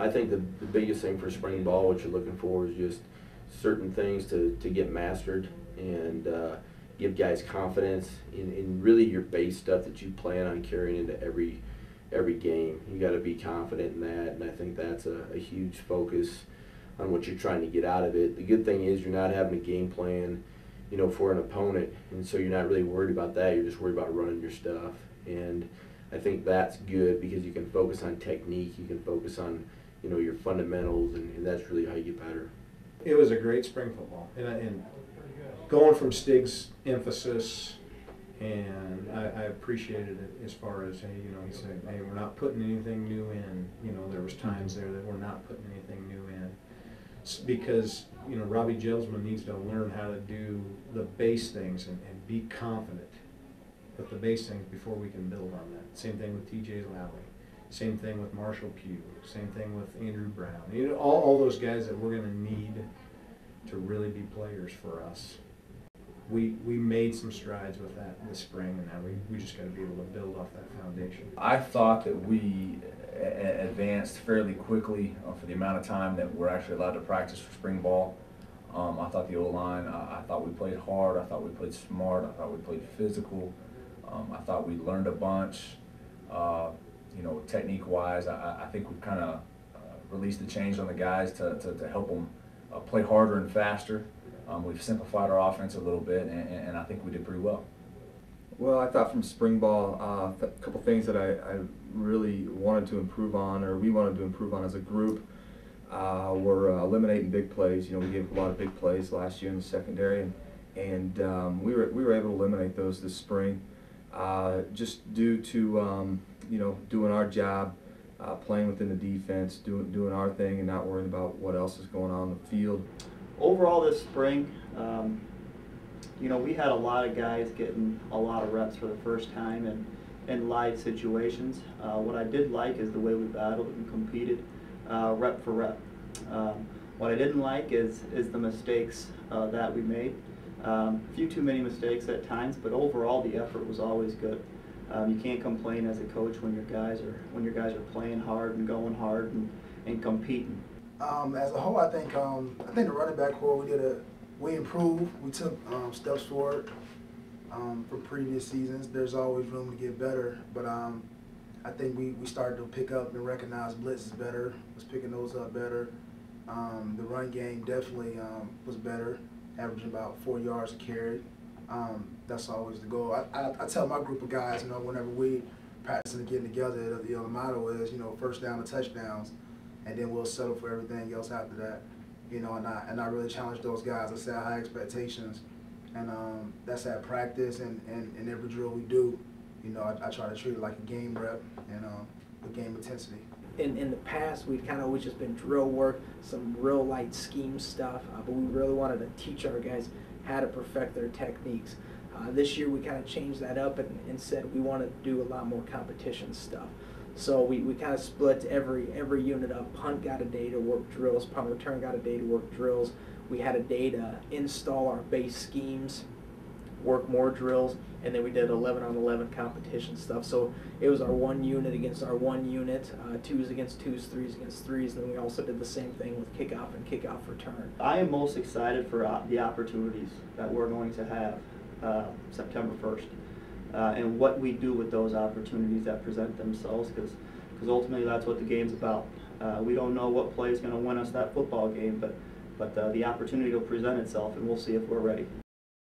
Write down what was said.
I think the biggest thing for spring ball, what you're looking for, is just certain things to get mastered and give guys confidence in really your base stuff that you plan on carrying into every game. You got to be confident in that, and I think that's a huge focus on what you're trying to get out of it. The good thing is you're not having a game plan, you know, for an opponent, and so you're not really worried about that. You're just worried about running your stuff, and I think that's good because you can focus on technique, you can focus on, you know, your fundamentals, and that's really how you get better. It was a great spring football, and going from Stig's emphasis, and I appreciated it as far as, hey, you know, he said, hey, we're not putting anything new in. You know, there was times there that we're not putting anything new in. Because, you know, Robbie Gelsman needs to learn how to do the base things and be confident with the base things before we can build on that. Same thing with TJ Lally. Same thing with Marshall Pugh. Same thing with Andrew Brown. You know, all those guys that we're going to need to really be players for us. We made some strides with that this spring, and now we just got to be able to build off that foundation. I thought that we advanced fairly quickly for the amount of time that we're actually allowed to practice for spring ball. I thought the O-line, I thought we played hard, I thought we played smart, I thought we played physical. I thought we learned a bunch, you know, technique-wise. I think we've kind of released the change on the guys to help them play harder and faster. We've simplified our offense a little bit, and I think we did pretty well. Well, I thought from spring ball, a couple things that I really wanted to improve on, or we wanted to improve on as a group, were eliminating big plays. You know, we gave a lot of big plays last year in the secondary, and we were able to eliminate those this spring, just due to you know, doing our job, playing within the defense, doing our thing, and not worrying about what else is going on in the field. Overall this spring, you know, we had a lot of guys getting a lot of reps for the first time in live situations. What I did like is the way we battled and competed rep for rep. What I didn't like is the mistakes that we made. A few too many mistakes at times, but overall the effort was always good. You can't complain as a coach when your guys are playing hard and going hard and competing. As a whole, I think the running back core we improved. We took steps forward from previous seasons. There's always room to get better, but I think we started to pick up and recognize blitzes better. Was picking those up better. The run game definitely was better, averaging about 4 yards a carry. That's always the goal. I tell my group of guys, you know, whenever we practicing and getting together, you know, the motto is, you know, first down to touchdowns, and then we'll settle for everything else after that. You know, and I really challenge those guys. I set high expectations, and that's at practice and every drill we do. You know, I try to treat it like a game rep and with game intensity. In the past, we've kind of always just been drill work, some real light scheme stuff, but we really wanted to teach our guys how to perfect their techniques. This year we kind of changed that up and said we wanted to do a lot more competition stuff. So we kind of split every unit up. Punt got a day to work drills, punt return got a day to work drills. We had a day to install our base schemes, work more drills, and then we did 11-on-11 competition stuff. So it was our one unit against our one unit, twos against twos, threes against threes, and then we also did the same thing with kickoff and kickoff return. I am most excited for the opportunities that we're going to have September 1st. And what we do with those opportunities that present themselves, because ultimately that's what the game's about. We don't know what play is going to win us that football game, but the opportunity will present itself, and we'll see if we're ready.